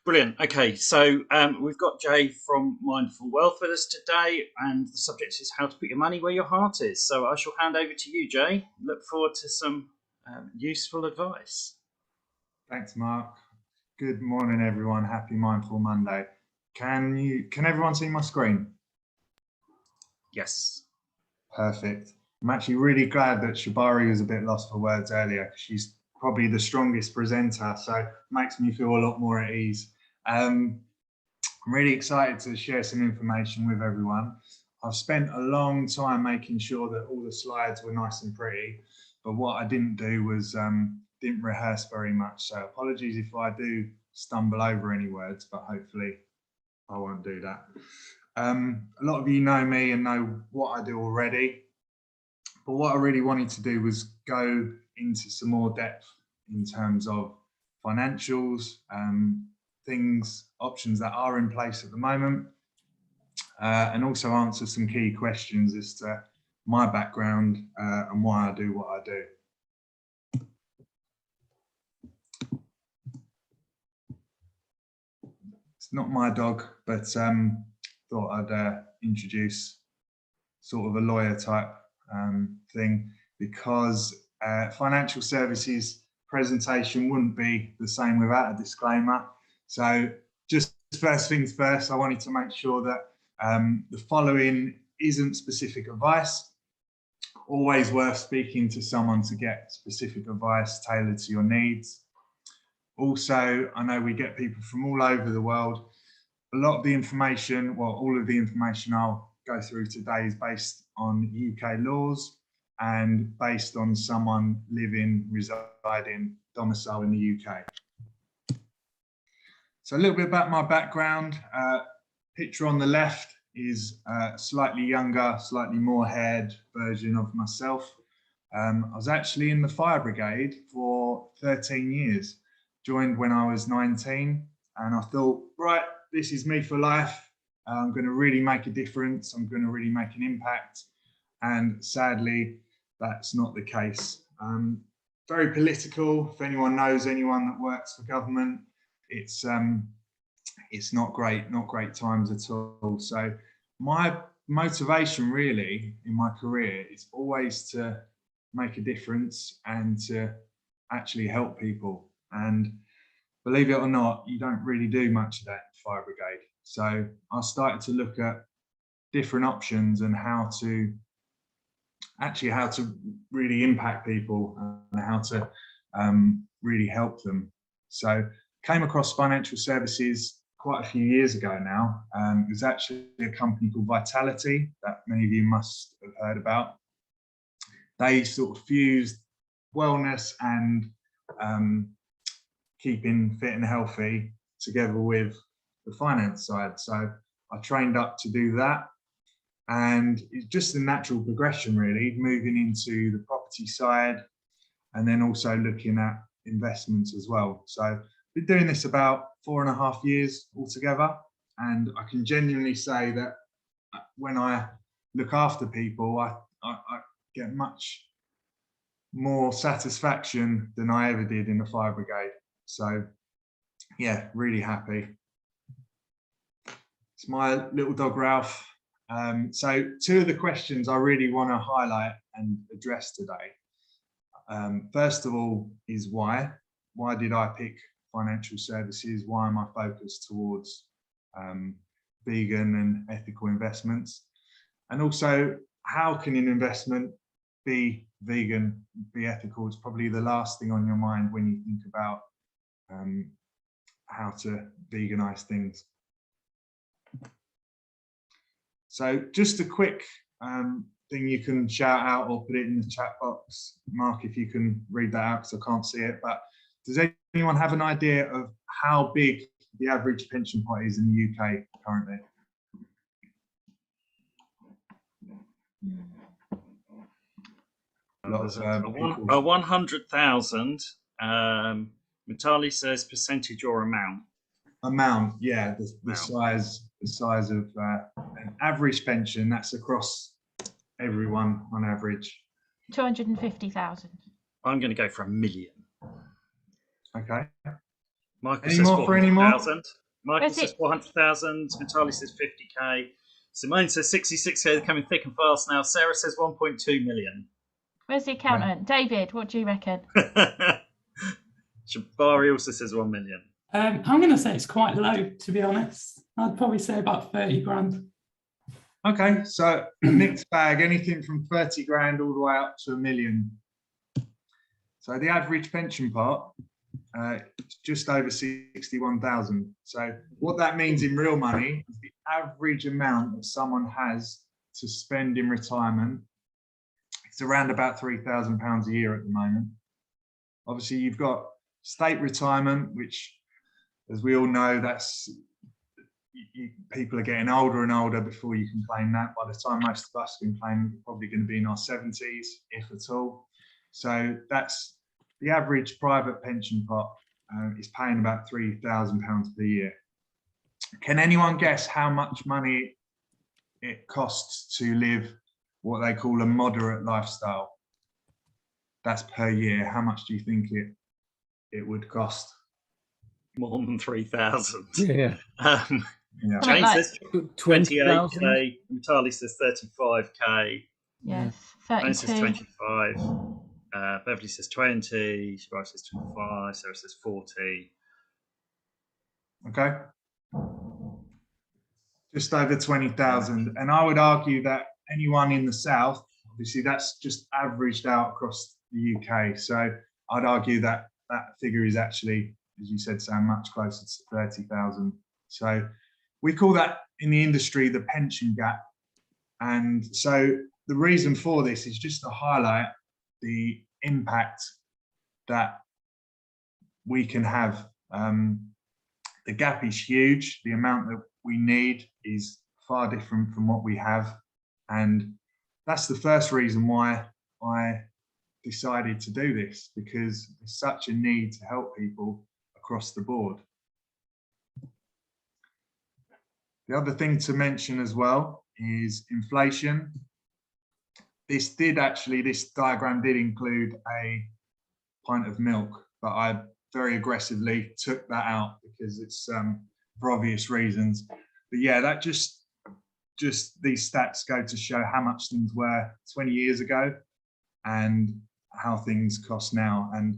Brilliant. Okay, so we've got Jay from Mindful Wealth with us today, and the subject is how to put your money where your heart is. So I shall hand over to you, Jay. Look forward to some useful advice. Thanks, Mark. Good morning, everyone. Happy Mindful Monday. Can everyone see my screen? Yes. Perfect. I'm actually really glad that Shabari was a bit lost for words earlier. She's probably the strongest presenter, so it makes me feel a lot more at ease. I'm really excited to share some information with everyone. I've spent a long time making sure that all the slides were nice and pretty, but what I didn't do was didn't rehearse very much. So apologies if I do stumble over any words, but hopefully I won't do that. A lot of you know me and know what I do already, but what I really wanted to do was go into some more depth in terms of financials, options that are in place at the moment, and also answer some key questions as to my background and why I do what I do. It's not my dog, but thought I'd introduce sort of a lawyer type thing, because financial services presentation wouldn't be the same without a disclaimer. So just first things first, I wanted to make sure that the following isn't specific advice. Always worth speaking to someone to get specific advice tailored to your needs. Also, I know we get people from all over the world. A lot of the information, well, all of the information I'll go through today is based on UK laws and based on someone living, residing, domicile in the UK. So a little bit about my background. Picture on the left is a slightly younger, slightly more haired version of myself. I was actually in the fire brigade for 13 years, joined when I was 19, and I thought, right, this is me for life. I'm going to really make a difference. I'm going to really make an impact. And sadly, that's not the case. Very political. If anyone knows anyone that works for government, it's not great times at all. So my motivation really in my career is always to make a difference and to actually help people. And believe it or not, you don't really do much of that in fire brigade. So I started to look at different options and how to really impact people and how to really help them. So came across financial services quite a few years ago now. It was actually a company called Vitality that many of you must have heard about. They sort of fused wellness and keeping fit and healthy together with the finance side. So I trained up to do that. And it's just a natural progression, really, moving into the property side and then also looking at investments as well. So I've been doing this about 4.5 years altogether. And I can genuinely say that when I look after people, I get much more satisfaction than I ever did in the fire brigade. So yeah, really happy. It's my little dog, Ralph. So two of the questions I really want to highlight and address today. First of all is why? Why did I pick financial services? Why am I focused towards vegan and ethical investments? And also, how can an investment be vegan, be ethical? It's probably the last thing on your mind when you think about how to veganize things. So just a quick thing you can shout out or put it in the chat box. Mark, if you can read that out, because I can't see it. But does anyone have an idea of how big the average pension pot is in the UK currently? There's a 100,000. Mitali says percentage or amount. Amount, yeah, the size of an average pension. That's across everyone on average. 250,000. I'm going to go for 1 million. Okay. Michael Any says more for any more? 400,000. Michael Where's says it? 400,000. Natalie says 50k. Simone says 66k. They're coming thick and fast now. Sarah says 1.2 million. Where's the accountant? David, what do you reckon? Jabari also says 1 million. I'm going to say it's quite low, to be honest. I'd probably say about 30 grand. Okay, so a mixed bag, anything from 30 grand all the way up to 1 million. So the average pension pot, it's just over 61,000. So what that means in real money is the average amount that someone has to spend in retirement. It's around about £3,000 a year at the moment. Obviously, you've got state retirement, which, as we all know, that's people are getting older and older before you can claim that. By the time most of us can claim, we're probably going to be in our 70s, if at all. So that's the average private pension pot is paying about £3,000 per year. Can anyone guess how much money it costs to live what they call a moderate lifestyle? That's per year. How much do you think it would cost? More than 3,000. Yeah. Yeah. Jane Like- says 20,000. 28k. Natalie says 35k. Yes, Jane says 32. 25. Beverly says 20. Jabari says 25. Sarah says 40. Okay. Just over 20,000. And I would argue that anyone in the South, obviously that's just averaged out across the UK. So I'd argue that that figure is actually, as you said, Sam, much closer to 30,000. So we call that in the industry the pension gap. And so the reason for this is just to highlight the impact that we can have. The gap is huge. The amount that we need is far different from what we have. And that's the first reason why I decided to do this, because there's such a need to help people across the board. The other thing to mention as well is inflation. This diagram did include a pint of milk, but I very aggressively took that out because it's for obvious reasons. But yeah, that just these stats go to show how much things were 20 years ago and how things cost now. And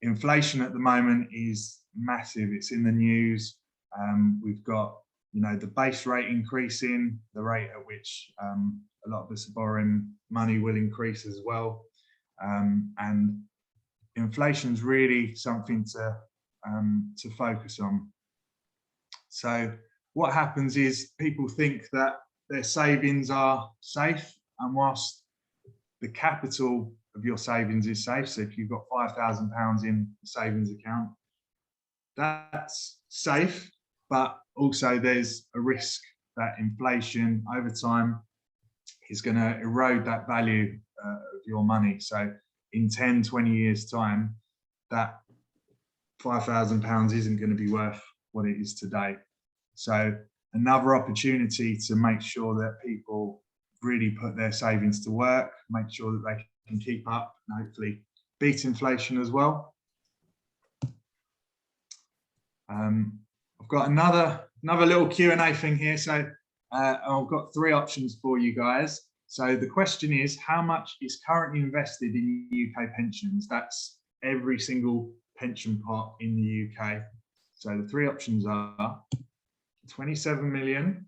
inflation at the moment is massive. It's in the news. We've got, the base rate increasing, the rate at which a lot of us are borrowing money will increase as well. And inflation's really something to focus on. So what happens is people think that their savings are safe, and whilst the capital of your savings is safe, so if you've got £5,000 in a savings account, that's safe, but also there's a risk that inflation over time is going to erode that value of your money. So in 10, 20 years time, that £5,000 isn't going to be worth what it is today. So another opportunity to make sure that people really put their savings to work, make sure that they can keep up and hopefully beat inflation as well. I've got another little Q&A thing here. So I've got 3 options for you guys. So the question is, how much is currently invested in UK pensions? That's every single pension pot in the UK. So the 3 options are 27 million,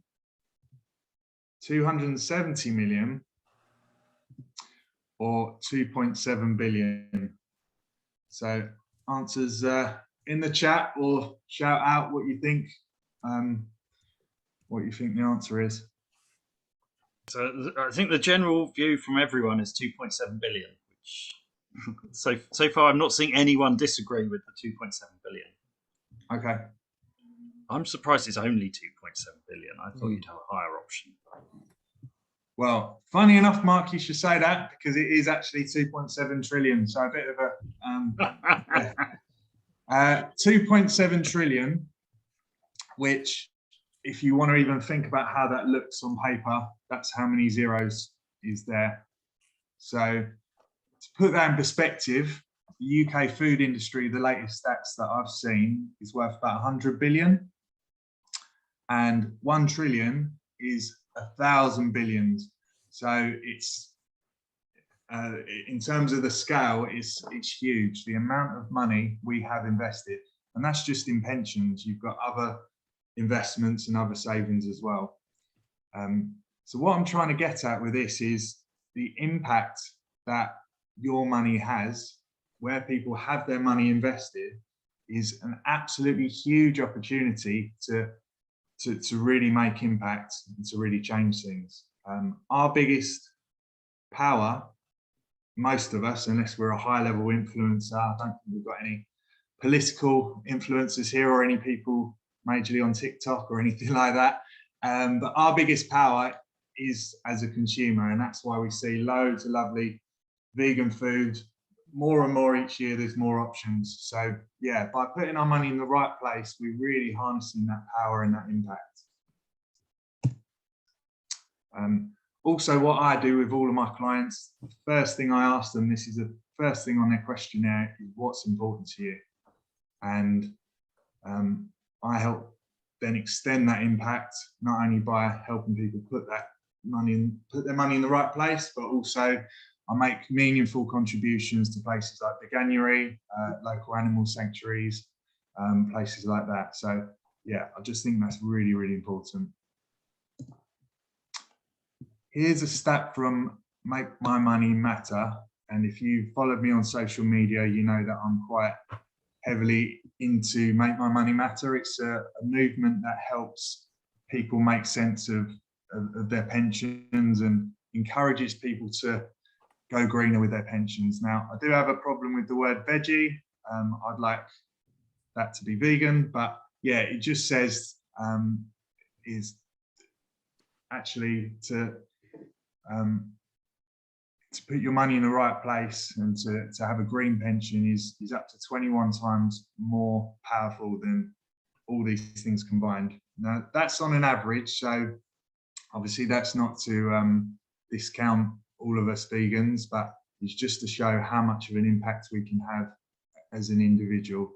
270 million, or 2.7 billion. So answers in the chat, or shout out what you think the answer is. So I think the general view from everyone is 2.7 billion, which so far I'm not seeing anyone disagree with the 2.7 billion. Okay. I'm surprised it's only 2.7 billion. I thought you'd have a higher option. Well, funny enough, Mark, you should say that, because it is actually 2.7 trillion. So a bit of a 2.7 trillion, which, if you want to even think about how that looks on paper, that's how many zeros is there. So to put that in perspective, the UK food industry, the latest stats that I've seen, is worth about 100 billion, and 1 trillion is 1,000 billions. So it's in terms of the scale, it's huge. The amount of money we have invested, and that's just in pensions. You've got other investments and other savings as well. So what I'm trying to get at with this is the impact that your money has, where people have their money invested, is an absolutely huge opportunity to really make impact and to really change things. Our biggest power, most of us, unless we're a high-level influencer, I don't think we've got any political influencers here or any people majorly on TikTok or anything like that. But our biggest power is as a consumer, and that's why we see loads of lovely vegan food, more and more each year. There's more options. So yeah, by putting our money in the right place, we're really harnessing that power and that impact. Also, what I do with all of my clients, the first thing I ask them, this is the first thing on their questionnaire, is what's important to you? And I help then extend that impact, not only by helping people put their money in the right place, but also I make meaningful contributions to places like the Ganuary, local animal sanctuaries, places like that. So yeah, I just think that's really, really important. Here's a stat from Make My Money Matter. And if you followed me on social media, you know that I'm quite heavily into Make My Money Matter. It's a movement that helps people make sense of their pensions and encourages people to go greener with their pensions. Now, I do have a problem with the word veggie. I'd like that to be vegan, but yeah, it just says is actually to put your money in the right place and to have a green pension is up to 21 times more powerful than all these things combined. Now, that's on an average, so obviously that's not to discount all of us vegans, but it's just to show how much of an impact we can have as an individual.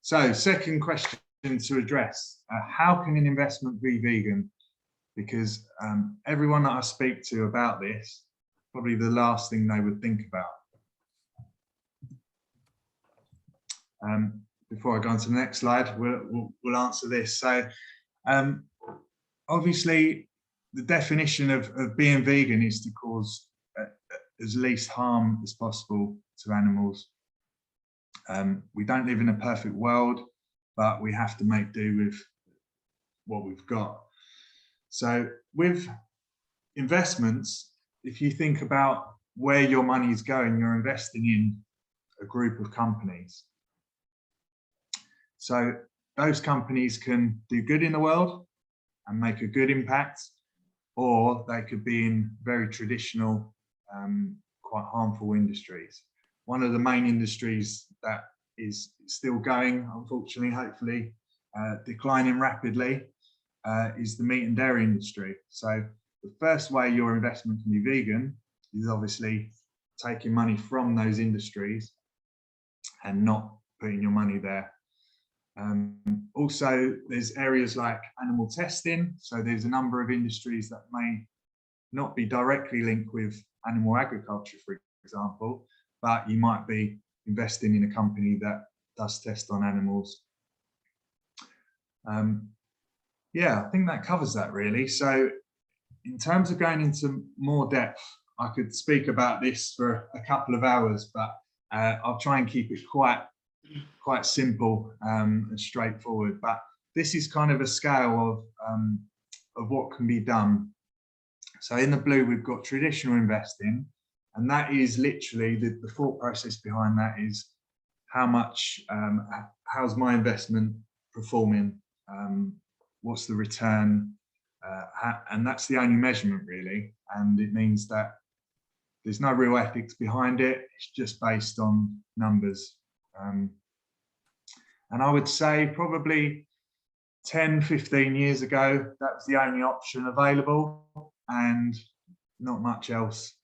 So, second question to address, how can an investment be vegan? Because everyone that I speak to about this, probably the last thing they would think about. Before I go on to the next slide, we'll answer this. So obviously the definition of being vegan is to cause as least harm as possible to animals. We don't live in a perfect world, but we have to make do with what we've got. So with investments, if you think about where your money is going, you're investing in a group of companies. So those companies can do good in the world and make a good impact, or they could be in very traditional, quite harmful industries. One of the main industries that is still going, unfortunately, hopefully, declining rapidly, is the meat and dairy industry. So the first way your investment can be vegan is obviously taking money from those industries and not putting your money there. Also, there's areas like animal testing. So there's a number of industries that may not be directly linked with animal agriculture, for example, but you might be investing in a company that does test on animals. Yeah, I think that covers that really. So in terms of going into more depth, I could speak about this for a couple of hours, but I'll try and keep it quite simple and straightforward. But this is kind of a scale of what can be done. So in the blue, we've got traditional investing, and that is literally the thought process behind that is how much, how's my investment performing? What's the return? And that's the only measurement really. And it means that there's no real ethics behind it. It's just based on numbers. And I would say probably 10, 15 years ago, that was the only option available and not much else.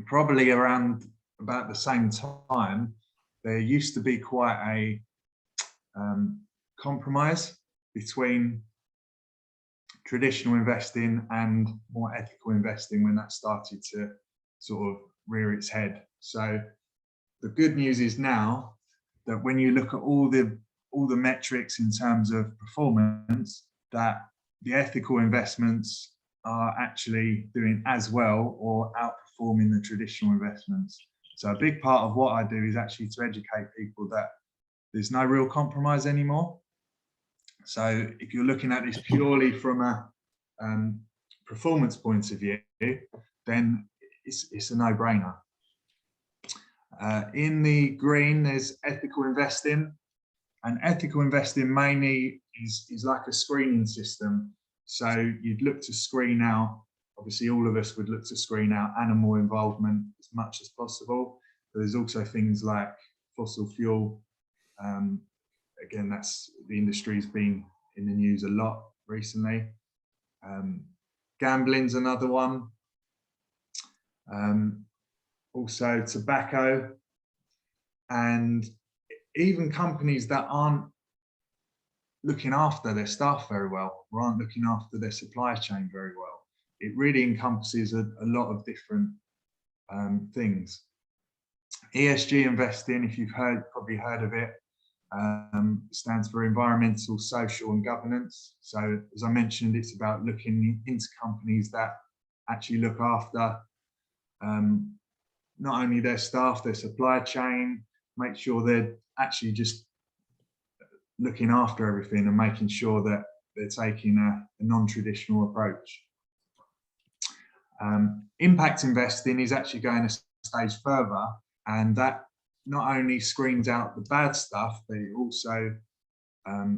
probably around about the same time, there used to be quite a compromise between traditional investing and more ethical investing when that started to sort of rear its head. So the good news is now that when you look at all the metrics in terms of performance, that the ethical investments are actually doing as well or outperforming the traditional investments. So a big part of what I do is actually to educate people that there's no real compromise anymore. So if you're looking at this purely from a performance point of view, then it's a no-brainer. In the green, there's ethical investing, and ethical investing mainly is like a screening system. So you'd look to screen out, obviously all of us would look to screen out animal involvement as much as possible. But there's also things like fossil fuel. Again, that's the industry's been in the news a lot recently. Gambling's another one. Also tobacco, and even companies that aren't looking after their staff very well or aren't looking after their supply chain very well. It really encompasses a lot of different things. ESG investing, if you've probably heard of it, stands for environmental, social and governance. So as I mentioned, it's about looking into companies that actually look after not only their staff, their supply chain, make sure they're actually just looking after everything and making sure that they're taking a non-traditional approach. Impact investing is actually going a stage further, and that not only screens out the bad stuff, but it also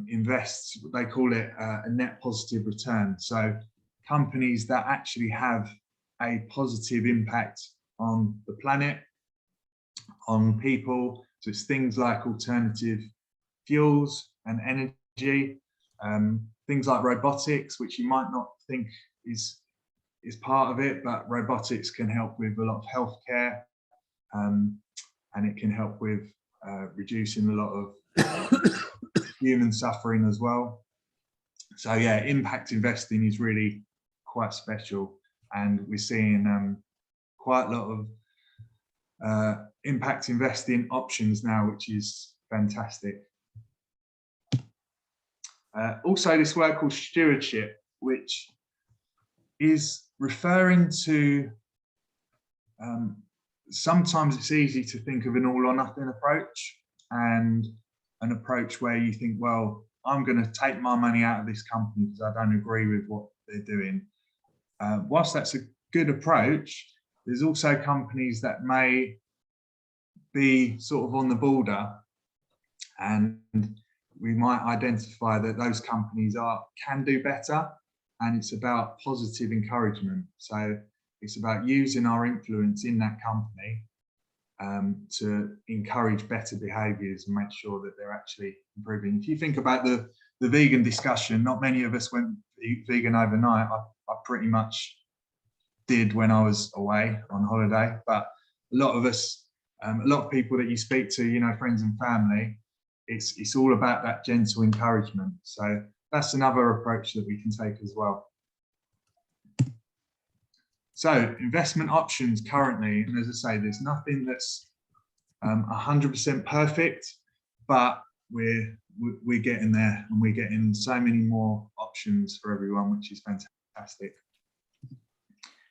invests, they call it a net positive return. So companies that actually have a positive impact on the planet, on people. So it's things like alternative fuels and energy, things like robotics, which you might not think is part of it, but robotics can help with a lot of healthcare, and it can help with reducing a lot of human suffering as well. So yeah, impact investing is really quite special, and we're seeing quite a lot of impact investing options now, which is fantastic. Also, this word called stewardship, which is referring to, sometimes it's easy to think of an all or nothing approach, and an approach where you think, well, I'm going to take my money out of this company because I don't agree with what they're doing. Whilst that's a good approach, there's also companies that may be sort of on the border, and we might identify that those companies can do better, and it's about positive encouragement. So it's about using our influence in that company to encourage better behaviours and make sure that they're actually improving. If you think about the vegan discussion, not many of us went vegan overnight. I pretty much did when I was away on holiday, but a lot of us, a lot of people that you speak to, you know, friends and family, it's all about that gentle encouragement. So that's another approach that we can take as well. So investment options currently, and as I say, there's nothing that's 100% perfect, but we're getting there, and we're getting so many more options for everyone, which is fantastic.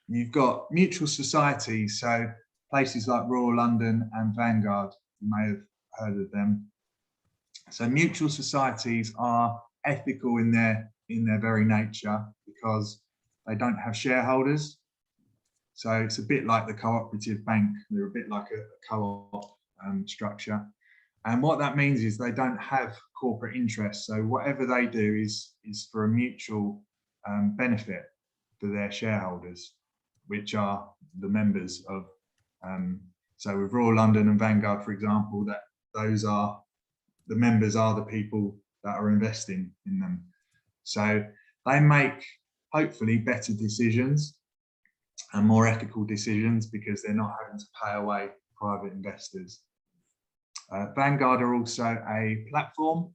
You've got mutual societies, so places like Royal London and Vanguard, you may have heard of them. So mutual societies are ethical in their very nature because they don't have shareholders. So it's a bit like the cooperative bank. They're a bit like a co-op structure. And what that means is they don't have corporate interests. So whatever they do is for a mutual benefit for their shareholders, which are the members of, so with Royal London and Vanguard, for example, that those are, the members are the people that are investing in them. So they make hopefully better decisions, and more ethical decisions because they're not having to pay away private investors. Vanguard are also a platform,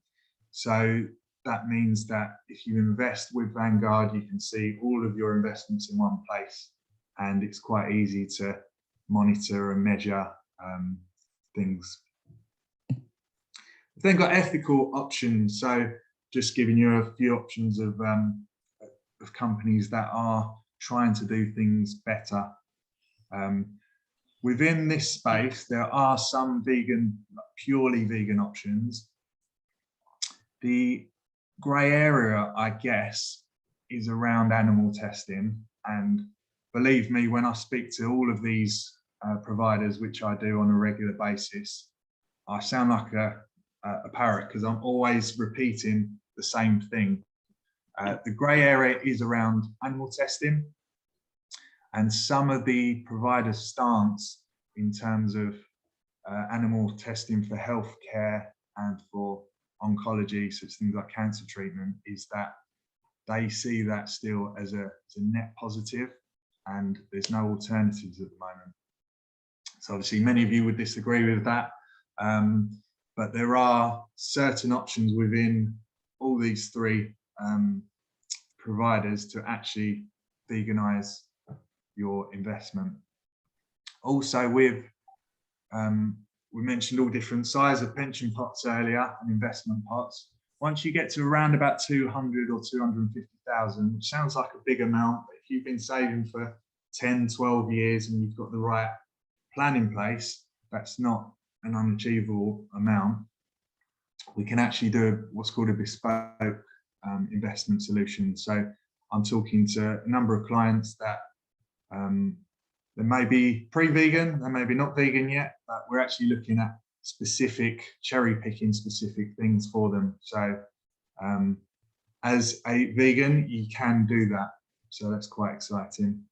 so that means that if you invest with Vanguard, you can see all of your investments in one place, and it's quite easy to monitor and measure things. We've then got ethical options, so just giving you a few options of companies that are trying to do things better. Within this space, there are some vegan, purely vegan options. The grey area, I guess, is around animal testing. And believe me, when I speak to all of these providers, which I do on a regular basis, I sound like a parrot because I'm always repeating the same thing. The grey area is around animal testing, and some of the providers' stance in terms of animal testing for healthcare and for oncology, such things like cancer treatment, is that they see that still as a net positive, and there's no alternatives at the moment. So obviously many of you would disagree with that, but there are certain options within all these three providers to actually veganize your investment. Also, we mentioned all different sizes of pension pots earlier and investment pots. Once you get to around about 200 or 250,000, which sounds like a big amount, but if you've been saving for 10, 12 years and you've got the right plan in place, that's not an unachievable amount. We can actually do what's called a bespoke investment solution. So I'm talking to a number of clients that they may be pre-vegan, they may be not vegan yet, but we're actually looking at specific, cherry picking specific things for them. So as a vegan, you can do that. So that's quite exciting.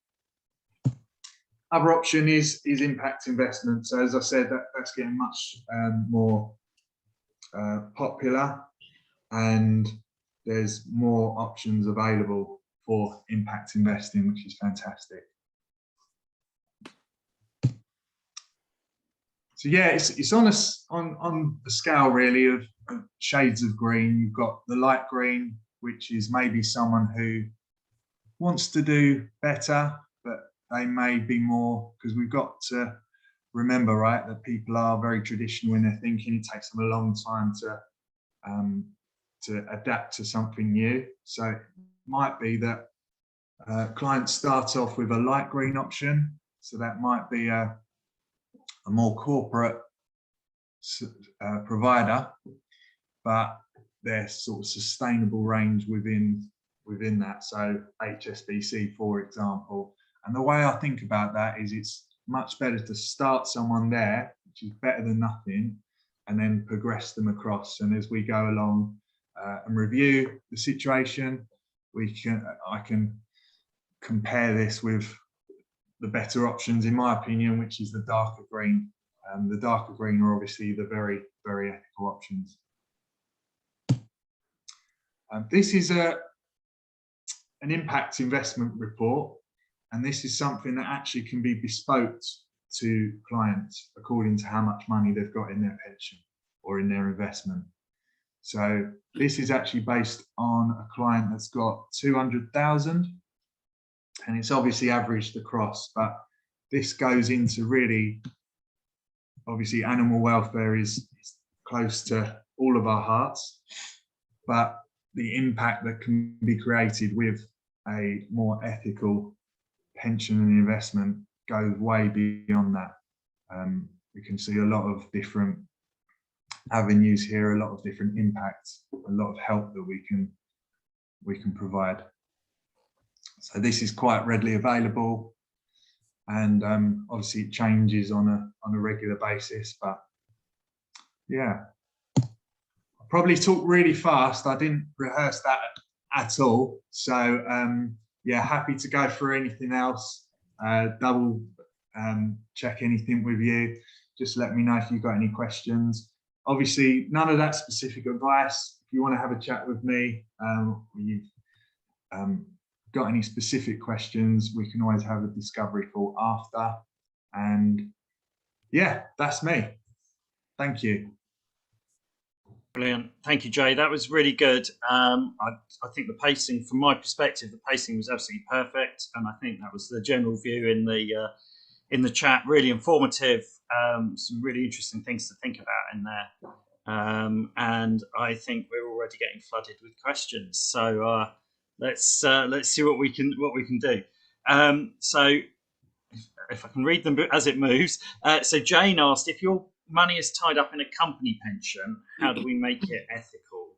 Other option is impact investment. So as I said, that's getting much more popular, and there's more options available for impact investing, which is fantastic. So yeah, it's on the scale really of shades of green. You've got the light green, which is maybe someone who wants to do better, but they may be more, because we've got to remember, right, that people are very traditional in their thinking. It takes them a long time to adapt to something new. So it might be that clients start off with a light green option. So that might be a more corporate provider, but their sort of sustainable range within that. So HSBC, for example. And the way I think about that is it's much better to start someone there, which is better than nothing, and then progress them across. And as we go along and review the situation, I can compare this with the better options, in my opinion, which is the darker green. The darker green are obviously the very, very ethical options. This is an impact investment report, and this is something that actually can be bespoke to clients according to how much money they've got in their pension or in their investment. So this is actually based on a client that's got 200,000, and it's obviously averaged across, but this goes into really, obviously animal welfare is close to all of our hearts, but the impact that can be created with a more ethical pension and investment goes way beyond that. We can see a lot of different avenues here, a lot of different impacts, a lot of help that we can provide. So this is quite readily available, and obviously it changes on a regular basis. But yeah, I probably talk really fast. I didn't rehearse that at all. So yeah, happy to go through anything else. Double check anything with you. Just let me know if you've got any questions. Obviously, none of that specific advice. If you want to have a chat with me, got any specific questions, we can always have a discovery call after. And yeah, that's me. Thank you. Brilliant. Thank you, Jay. That was really good. I think the pacing, from my perspective, the pacing was absolutely perfect, and I think that was the general view in the chat. Really informative. Some really interesting things to think about in there, and I think we're already getting flooded with questions. So let's see what we can do. So if I can read them as it moves. So Jane asked, if your money is tied up in a company pension, how do we make it ethical?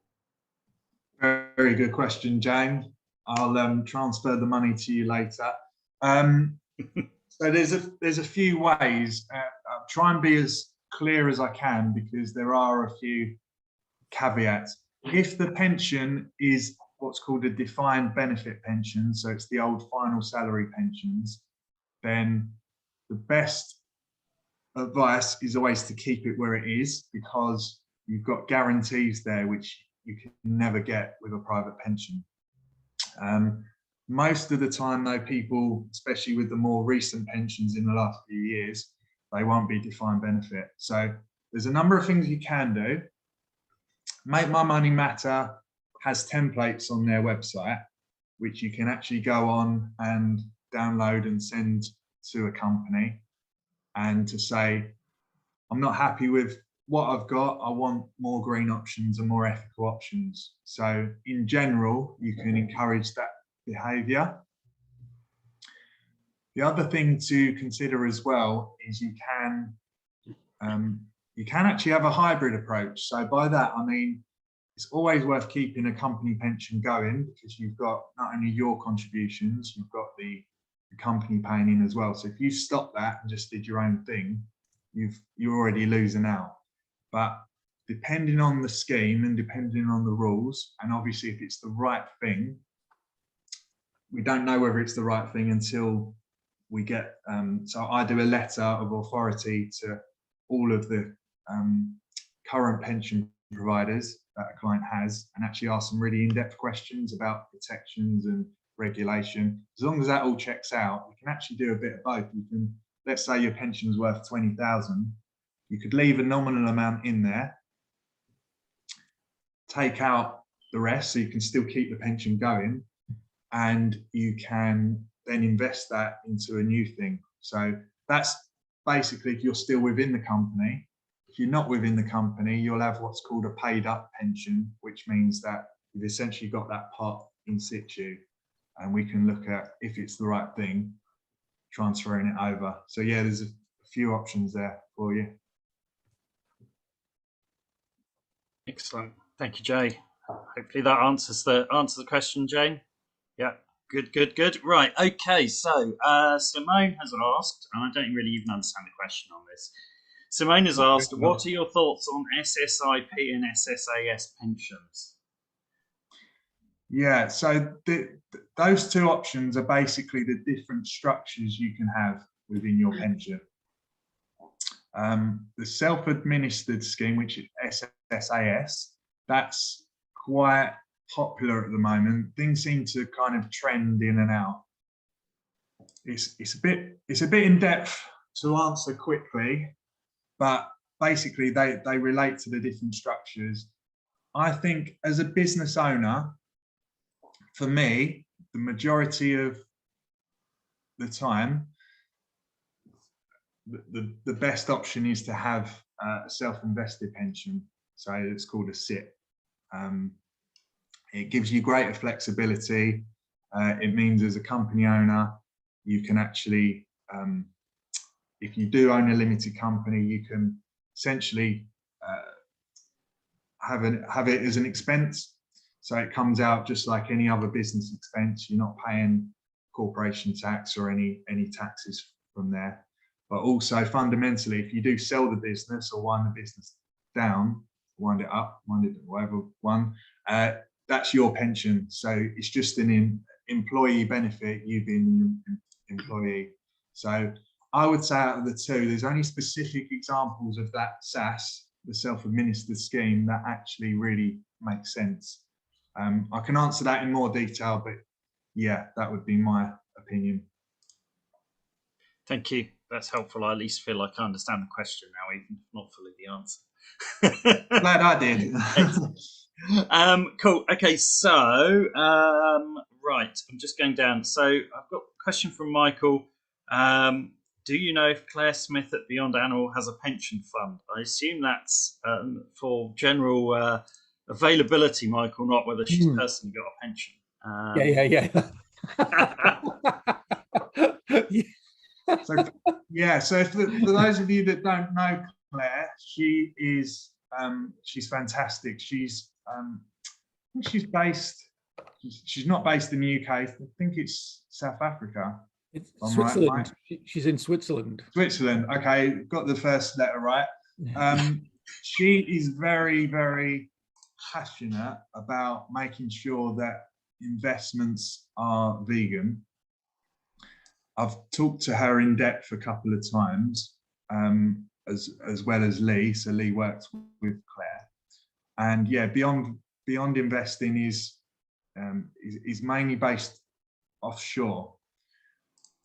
Very good question, Jane. I'll transfer the money to you later. So there's a few ways. I'll try and be as clear as I can, because there are a few caveats. If the pension is what's called a defined benefit pension, so it's the old final salary pensions, then the best advice is always to keep it where it is, because you've got guarantees there which you can never get with a private pension. Most of the time though, people, especially with the more recent pensions in the last few years, they won't be defined benefit. So there's a number of things you can do. Make My Money Matter has templates on their website which you can actually go on and download and send to a company, and to say, I'm not happy with what I've got, I want more green options and more ethical options. So in general, you can encourage that behaviour. The other thing to consider as well is you can actually have a hybrid approach. So by that, I mean, it's always worth keeping a company pension going, because you've got not only your contributions, you've got the company paying in as well. So if you stop that and just did your own thing, you're already losing out. But depending on the scheme and depending on the rules, and obviously if it's the right thing, we don't know whether it's the right thing until we get, so I do a letter of authority to all of the current pension providers that a client has, and actually ask some really in-depth questions about protections and regulation. As long as that all checks out, we can actually do a bit of both. You can, let's say your pension's worth 20,000, you could leave a nominal amount in there, take out the rest so you can still keep the pension going, and you can then invest that into a new thing. So that's basically if you're still within the company. If you're not within the company, you'll have what's called a paid up pension, which means that you've essentially got that pot in situ, and we can look at, if it's the right thing, transferring it over. So yeah, there's a few options there for you. Excellent. Thank you, Jay. Hopefully that answers the question, Jane. Yeah, good. Right, okay, so Simone has asked, and I don't really even understand the question on this. Simone has asked, what are your thoughts on SSIP and SSAS pensions? Yeah, so those two options are basically the different structures you can have within your pension. The self-administered scheme, which is SSAS, that's quite popular at the moment. Things seem to kind of trend in and out. It's a bit in depth to answer quickly, but basically they relate to the different structures. I think as a business owner, for me, the majority of the time, the best option is to have a self-invested pension. So it's called a SIP. It gives you greater flexibility. It means as a company owner, you can actually, if you do own a limited company, you can essentially have it as an expense. So it comes out just like any other business expense. You're not paying corporation tax or any taxes from there. But also fundamentally, if you do sell the business or wind the business down, wind it up, whatever one, that's your pension. So it's just an employee benefit, you being an employee. So I would say out of the two, there's only specific examples of that SAS, the self-administered scheme, that actually really makes sense. I can answer that in more detail, but yeah, that would be my opinion. Thank you. That's helpful. I at least feel like I understand the question now, even if not fully the answer. Glad I did. Cool. Okay, so right, I'm just going down. So I've got a question from Michael. Do you know if Claire Smith at Beyond Animal has a pension fund? I assume that's for general availability, Michael, not whether she's personally got a pension. So for those of you that don't know Claire, she is she's fantastic. She's based. She's not based in the UK. I think it's South Africa. It's Switzerland. Right? She's in Switzerland. Switzerland. Okay, got the first letter right. She is very, very passionate about making sure that investments are vegan. I've talked to her in depth a couple of times, as well as Lee. So Lee works with Claire, and yeah, Beyond Investing is mainly based offshore.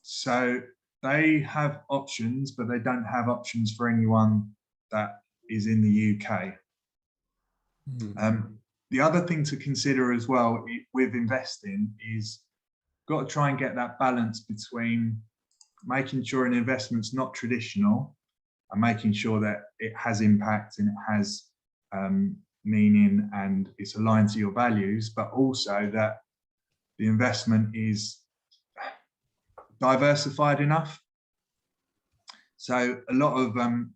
So they have options, but they don't have options for anyone that is in the UK. The other thing to consider as well with investing is got to try and get that balance between making sure an investment's not traditional and making sure that it has impact and it has meaning and it's aligned to your values, but also that the investment is diversified enough. So a lot of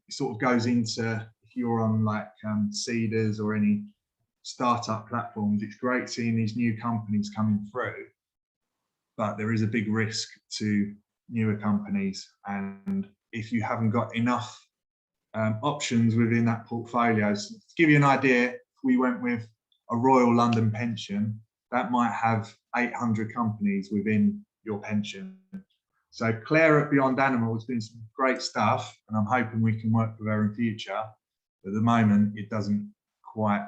sort of goes into, if you're on like Seedrs or any startup platforms, it's great seeing these new companies coming through, but there is a big risk to newer companies. And if you haven't got enough options within that portfolio, so to give you an idea, if we went with a Royal London pension, that might have 800 companies within your pension. So Claire at Beyond Animal is doing some great stuff, and I'm hoping we can work with her in future. At the moment, it doesn't quite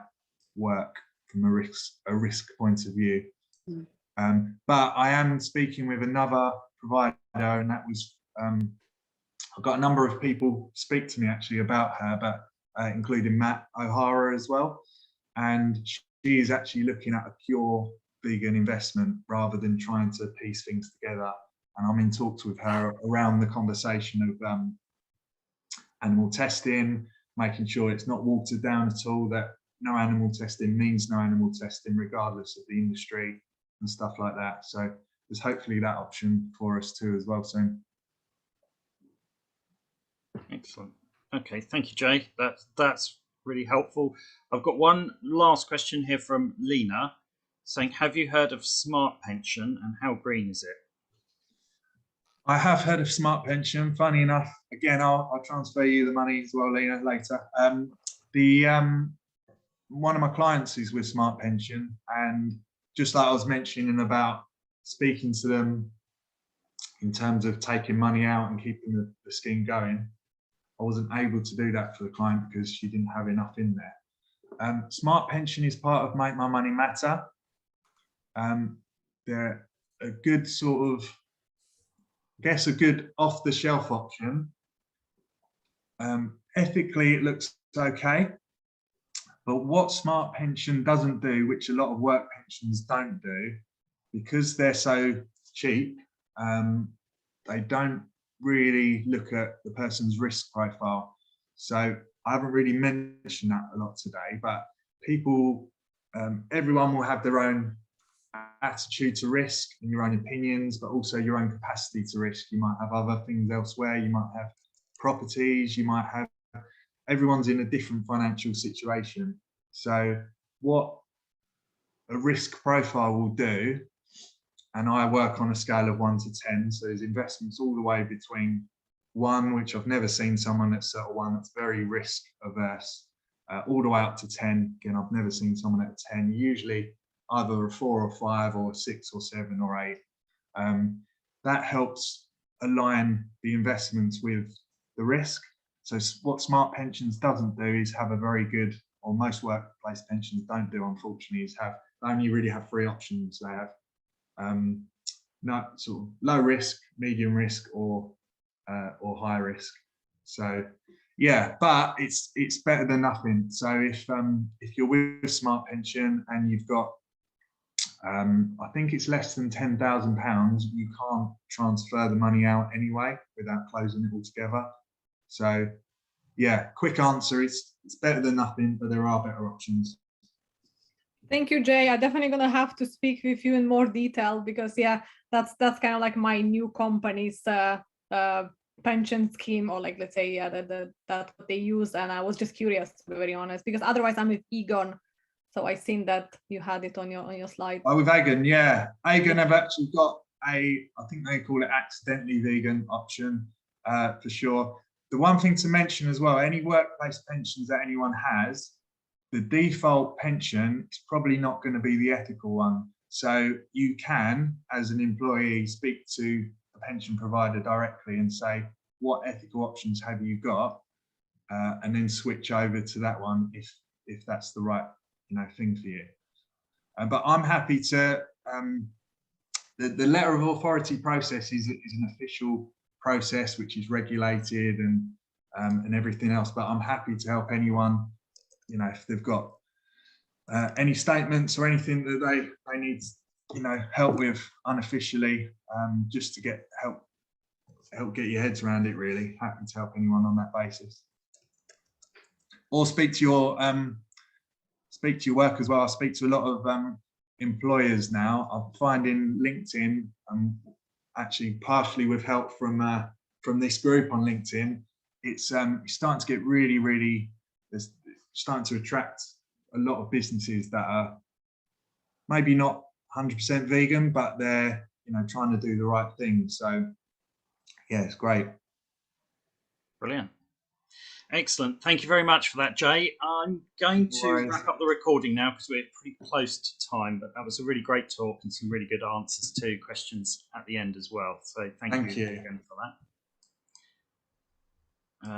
work from a risk point of view. But I am speaking with another provider, and that was I've got a number of people speak to me actually about her, but including Matt O'Hara as well, and she is actually looking at a pure vegan investment rather than trying to piece things together. And I'm in talks with her around the conversation of animal testing, making sure it's not watered down at all, that no animal testing means no animal testing regardless of the industry and stuff like that. So there's hopefully that option for us too as well soon. Excellent. Okay, thank you, Jay. That's really helpful. I've got one last question here from Lena saying, have you heard of Smart Pension and how green is it? I have heard of Smart Pension. Funny enough, again, I'll transfer you the money as well, Lena, later. One of my clients is with Smart Pension, and just like I was mentioning about speaking to them in terms of taking money out and keeping the scheme going, I wasn't able to do that for the client because she didn't have enough in there. Smart Pension is part of Make My Money Matter. They're a good sort of, I guess, a good off-the-shelf option. Ethically, it looks okay. But what Smart Pension doesn't do, which a lot of work pensions don't do, because they're so cheap, they don't really look at the person's risk profile. So I haven't really mentioned that a lot today, but people, everyone will have their own attitude to risk and your own opinions, but also your own capacity to risk. You might have other things elsewhere, you might have properties, you might have, everyone's in a different financial situation. So what a risk profile will do, and I work on a scale of 1 to 10, so there's investments all the way between 1, which I've never seen someone that's at a 1 that's very risk averse, all the way up to 10. Again, I've never seen someone at a 10, usually either a 4 or 5 or 6 or 7 or 8. That helps align the investments with the risk. So what Smart Pensions doesn't do is have a very good, or most workplace pensions don't do, unfortunately, is they only really have 3 options. They have not sort of low risk, medium risk, or high risk. So yeah, but it's better than nothing. So if you're with Smart Pension and you've got I think it's less than £10,000, you can't transfer the money out anyway without closing it all together. So yeah, quick answer, it's better than nothing, but there are better options. Thank you, Jay. I'm definitely gonna have to speak with you in more detail because yeah, that's kind of like my new company's pension scheme, or like, let's say, yeah, that what they use. And I was just curious, to be very honest, because otherwise I'm with Egon. So I seen that you had it on your slide. Oh, with Aegon, yeah. Aegon have actually got I think they call it accidentally vegan option for sure. The one thing to mention as well, any workplace pensions that anyone has, the default pension is probably not going to be the ethical one. So you can, as an employee, speak to a pension provider directly and say, what ethical options have you got? And then switch over to that one if that's the right thing for you. But I'm happy to, the letter of authority process is an official process which is regulated and everything else, but I'm happy to help anyone, if they've got any statements or anything that they need, help with unofficially, just to help get your heads around it. Really happy to help anyone on that basis, or speak to your work as well. I speak to a lot of employers now. I'm finding LinkedIn, actually partially with help from this group on LinkedIn, it's starting to get really it's starting to attract a lot of businesses that are maybe not 100% vegan, but they're trying to do the right thing. So yeah, it's great. Brilliant. Excellent. Thank you very much for that, Jay. I'm going to wrap up the recording now because we're pretty close to time, but that was a really great talk and some really good answers to questions at the end as well. So thank you again for that.